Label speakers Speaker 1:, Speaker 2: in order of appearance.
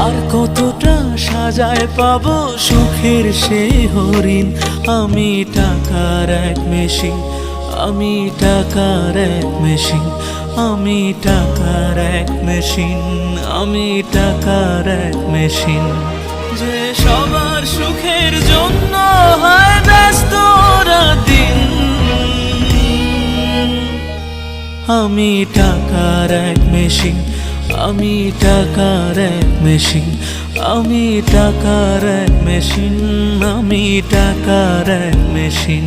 Speaker 1: আর কতটা সাজায় পাবো সুখের সেই হরিণ। আমি টাকার এক মেশিন, আমি টাকার এক মেশিন, আমি টাকার এক মেশিন, আমি টাকার এক মেশিন। যে সবার সুখের জন্য হয় ব্যস্ত দিন। আমি টাকার এক মেশিন, আমি টাকার এক মেশিন, আমি টাকার এক মেশিন, আমি টাকার এক মেশিন।